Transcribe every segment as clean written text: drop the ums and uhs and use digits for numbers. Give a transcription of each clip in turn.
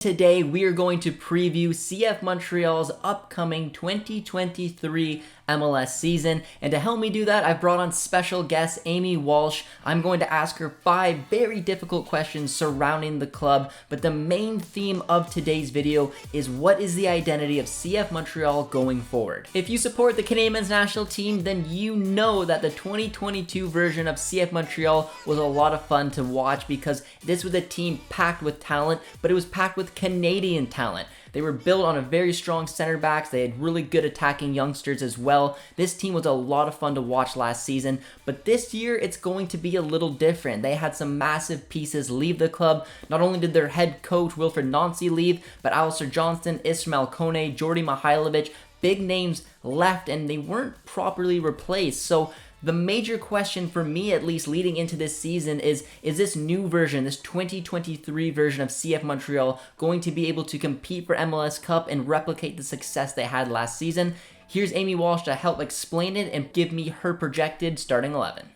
Today, we are going to preview CF Montreal's upcoming 2023 MLS season. And to help me do that, I've brought on special guest Amy Walsh. I'm going to ask her 5 very difficult questions surrounding the club. But the main theme of today's video is what is the identity of CF Montreal going forward? If you support the Canadian men's national team, then you know that the 2022 version of CF Montreal was a lot of fun to watch because this was a team packed with talent, but it was packed with Canadian talent. They were built on a very strong center backs. They had really good attacking youngsters as well. This team was a lot of fun to watch last season, but this year it's going to be a little different. They had some massive pieces leave the club. Not only did their head coach Wilfried Nancy leave, but Alistair, Johnston, Ismael, Kone, Djordje, Mihailovic, big names left and they weren't properly replaced. So the major question for me, at least leading into this season, is this new version, this 2023 version of CF Montreal, going to be able to compete for MLS Cup and replicate the success they had last season? Here's Amy Walsh to help explain it and give me her projected starting 11.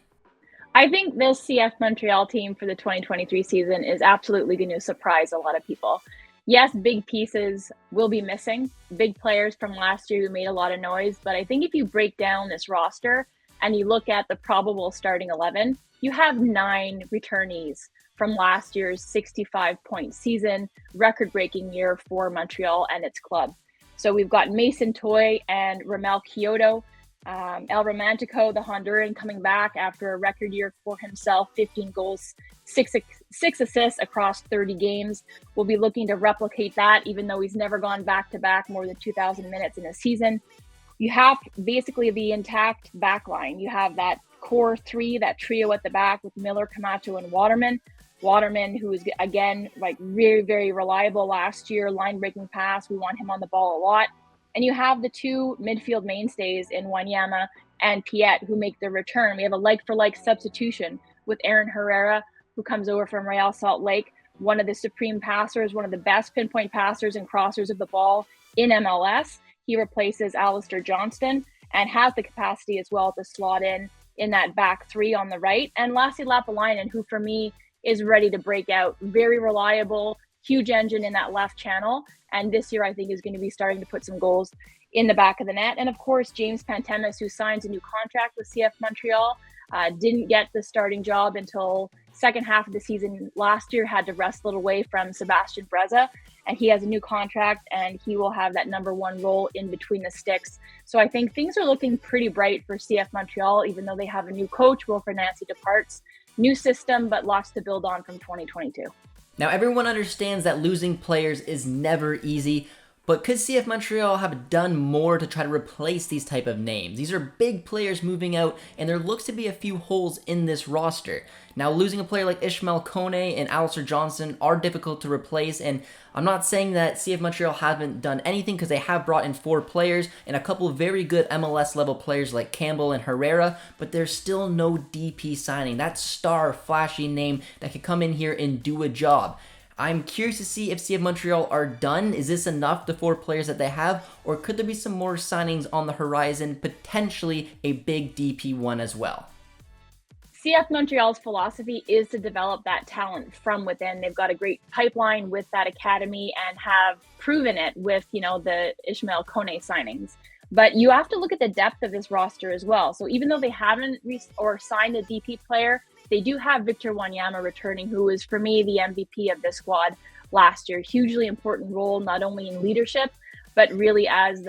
I think this CF Montreal team for the 2023 season is absolutely going to surprise a lot of people. Yes, big pieces will be missing, big players from last year who made a lot of noise, but I think if you break down this roster and you look at the probable starting 11, you have 9 returnees from last year's 65-point season, record-breaking year for Montreal and its club. So we've got Mason Toye and Ramel Kyoto, El Romantico, the Honduran, coming back after a record year for himself, 15 goals, 6 assists across 30 games. We'll be looking to replicate that, even though he's never gone back-to-back more than 2,000 minutes in a season. You have basically the intact back line. You have that core 3, that trio at the back with Miller, Camacho, and Waterman. Waterman, who is, again, like very, very reliable last year, line-breaking pass. We want him on the ball a lot. And you have the 2 midfield mainstays in Wanyama and Piet, who make their return. We have a like-for-like substitution with Aaron Herrera, who comes over from Real Salt Lake, one of the supreme passers, one of the best pinpoint passers and crossers of the ball in MLS. He replaces Alistair Johnston and has the capacity as well to slot in that back 3 on the right. And Lassi Lapalainen, who for me is ready to break out, very reliable, huge engine in that left channel. And this year I think is going to be starting to put some goals in the back of the net. And of course, James Pantemis, who signs a new contract with CF Montreal, didn't get the starting job until second half of the season last year, had to wrestle it away from Sebastian Breza. And he has a new contract and he will have that number 1 role in between the sticks. So I think things are looking pretty bright for CF Montreal, even though they have a new coach. Wilfried Nancy departs. New system, but lots to build on from 2022. Now, everyone understands that losing players is never easy, but could CF Montreal have done more to try to replace these type of names? These are big players moving out, and there looks to be a few holes in this roster. Now, losing a player like Ismael, Kone, and Alistair Johnston are difficult to replace, and I'm not saying that CF Montreal haven't done anything because they have brought in 4 players and a couple of very good MLS-level players like Campbell and Herrera, but there's still no DP signing, that star, flashy name that could come in here and do a job. I'm curious to see if CF Montreal are done. Is this enough, the 4 players that they have? Or could there be some more signings on the horizon, potentially a big DP one as well? CF Montreal's philosophy is to develop that talent from within. They've got a great pipeline with that academy and have proven it with, the Ismael Kone signings. But you have to look at the depth of this roster as well. So even though they haven't signed a DP player, they do have Victor Wanyama returning, who is, for me, the MVP of this squad last year. Hugely important role, not only in leadership, but really as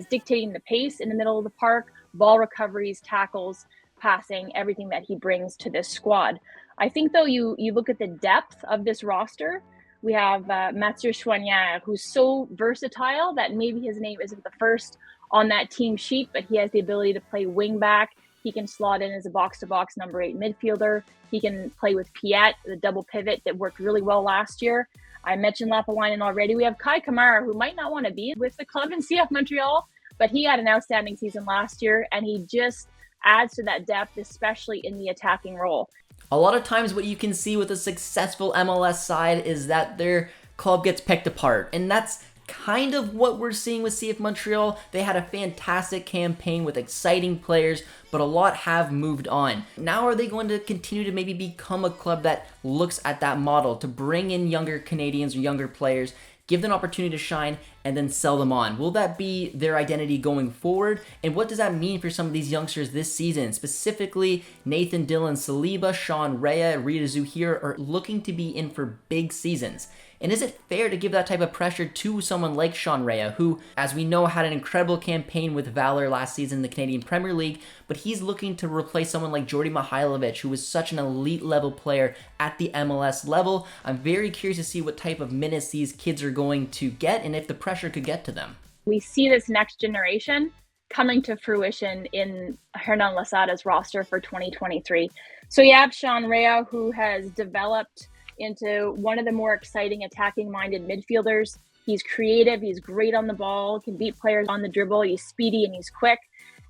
dictating the pace in the middle of the park, ball recoveries, tackles, passing, everything that he brings to this squad. I think, though, you look at the depth of this roster. We have Mathieu Choinière, who's so versatile that maybe his name isn't the first on that team sheet, but he has the ability to play wing back. He can slot in as a box-to-box number 8 midfielder. He can play with Piet, the double pivot that worked really well last year. I mentioned Lapalainen already. We have Kai Kamara, who might not want to be with the club in CF Montreal, but he had an outstanding season last year, and he just adds to that depth, especially in the attacking role. A lot of times what you can see with a successful MLS side is that their club gets picked apart, and that's kind of what we're seeing with CF Montreal. They had a fantastic campaign with exciting players, but a lot have moved on. Now are they going to continue to maybe become a club that looks at that model to bring in younger Canadians or younger players, give them an opportunity to shine, and then sell them on? Will that be their identity going forward? And what does that mean for some of these youngsters this season? Specifically, Nathan Dillon, Saliba, Sean Rea, Rida Zouhir are looking to be in for big seasons. And is it fair to give that type of pressure to someone like Sean Rea, who, as we know, had an incredible campaign with Valor last season in the Canadian Premier League, but he's looking to replace someone like Djordje Mihailovic, who was such an elite level player at the MLS level? I'm very curious to see what type of minutes these kids are going to get and if the pressure could get to them. We see this next generation coming to fruition in Hernan Losada's roster for 2023. So you have Sean Rea, who has developed into one of the more exciting attacking-minded midfielders. He's creative, he's great on the ball, can beat players on the dribble, he's speedy and he's quick,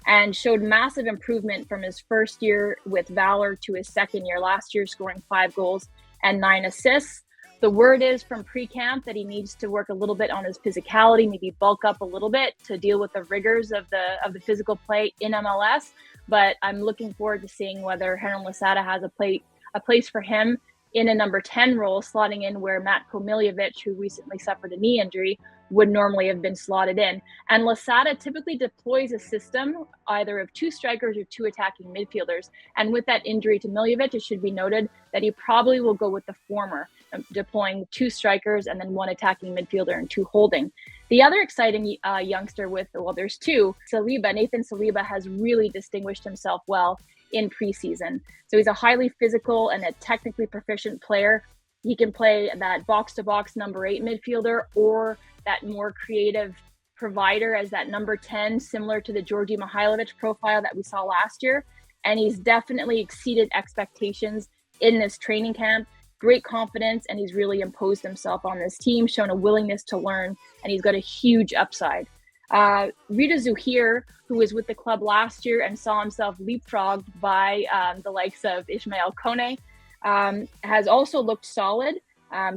and showed massive improvement from his first year with Valor to his second year last year, scoring 5 goals and 9 assists. The word is from pre-camp that he needs to work a little bit on his physicality, maybe bulk up a little bit to deal with the rigors of the physical play in MLS. But I'm looking forward to seeing whether Hernan Losada has a place for him in a number 10 role, slotting in where Matko Miljevic, who recently suffered a knee injury, would normally have been slotted in. And Losada typically deploys a system either of 2 strikers or 2 attacking midfielders. And with that injury to Miljevic, it should be noted that he probably will go with the former, deploying 2 strikers and then 1 attacking midfielder and 2 holding. The other exciting youngster there's 2, Nathan Saliba has really distinguished himself well in preseason. So he's a highly physical and a technically proficient player. He can play that box-to-box number 8 midfielder or that more creative provider as that number 10, similar to the Djordje Mihailovic profile that we saw last year. And he's definitely exceeded expectations in this training camp. Great confidence, and he's really imposed himself on this team, shown a willingness to learn, and he's got a huge upside. Rida Zouhir, who was with the club last year and saw himself leapfrogged by the likes of Ismael Kone, has also looked solid.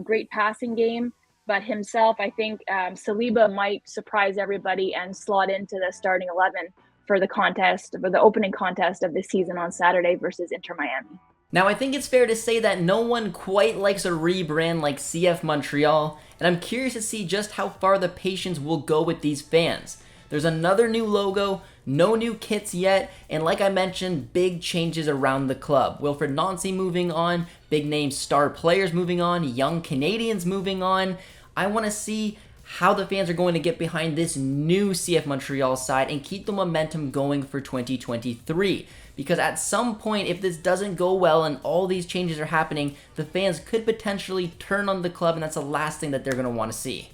Great passing game, but himself, I think Saliba might surprise everybody and slot into the starting 11 for the opening contest of the season on Saturday versus Inter Miami. Now, I think it's fair to say that no one quite likes a rebrand like CF Montreal, and I'm curious to see just how far the patience will go with these fans. There's another new logo, no new kits yet, and like I mentioned, big changes around the club. Wilfried Nancy moving on, big name star players moving on, young Canadians moving on. I want to see how the fans are going to get behind this new CF Montreal side and keep the momentum going for 2023. Because at some point, if this doesn't go well and all these changes are happening, the fans could potentially turn on the club, and that's the last thing that they're going to want to see.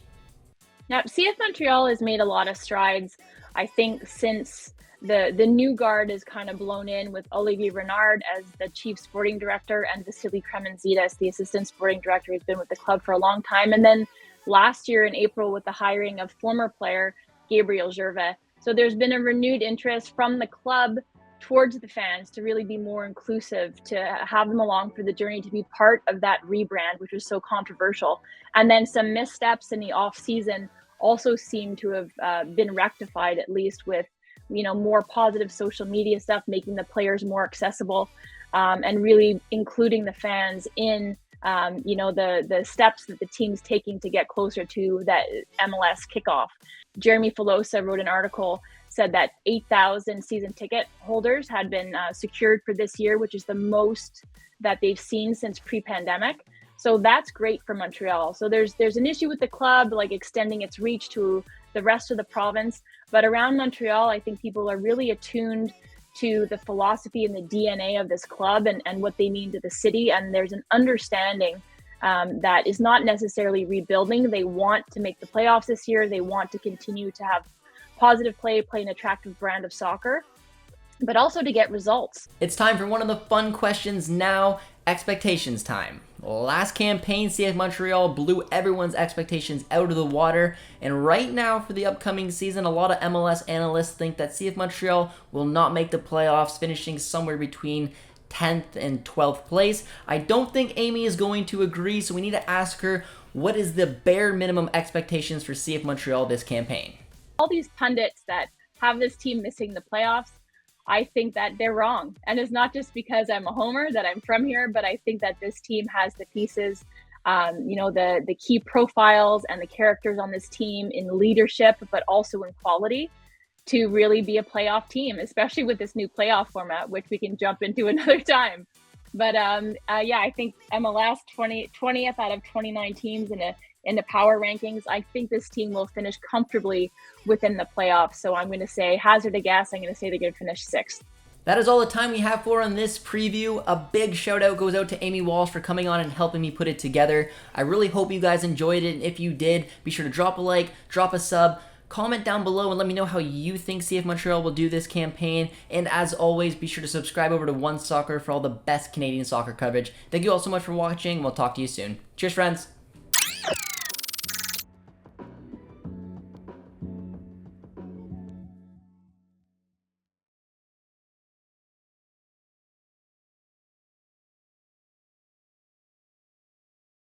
Now, CF Montreal has made a lot of strides, I think, since the new guard is kind of blown in with Olivier Renard as the chief sporting director and Vasily Kremenzitas, the assistant sporting director, who's been with the club for a long time. And then last year in April with the hiring of former player Gabriel Gervais. So there's been a renewed interest from the club towards the fans to really be more inclusive, to have them along for the journey, to be part of that rebrand, which was so controversial. And then some missteps in the off season also seem to have been rectified, at least with, more positive social media stuff, making the players more accessible, and really including the fans in, the steps that the team's taking to get closer to that MLS kickoff. Jeremy Filosa wrote an article, said that 8,000 season ticket holders had been secured for this year, which is the most that they've seen since pre-pandemic. So that's great for Montreal. So there's an issue with the club, like extending its reach to the rest of the province. But around Montreal, I think people are really attuned to the philosophy and the DNA of this club and what they mean to the city. And there's an understanding that is not necessarily rebuilding. They want to make the playoffs this year. They want to continue to have positive play an attractive brand of soccer, but also to get results. It's time for one of the fun questions now, expectations time. Last campaign, CF Montreal blew everyone's expectations out of the water, and right now for the upcoming season, a lot of MLS analysts think that CF Montreal will not make the playoffs, finishing somewhere between 10th and 12th place. I don't think Amy is going to agree, so we need to ask her, what is the bare minimum expectations for CF Montreal this campaign? All these pundits that have this team missing the playoffs, I think that they're wrong. And it's not just because I'm a homer, that I'm from here, but I think that this team has the pieces, the key profiles and the characters on this team in leadership, but also in quality to really be a playoff team, especially with this new playoff format, which we can jump into another time. But I think MLS 20th out of 29 teams in the power rankings. I think this team will finish comfortably within the playoffs. So I'm going to say, hazard a guess, I'm going to say they're going to finish 6th. That is all the time we have for on this preview. A big shout out goes out to Amy Walsh for coming on and helping me put it together. I really hope you guys enjoyed it. And if you did, be sure to drop a like, drop a sub, comment down below and let me know how you think CF Montreal will do this campaign. And as always, be sure to subscribe over to One Soccer for all the best Canadian soccer coverage. Thank you all so much for watching. We'll talk to you soon. Cheers, friends.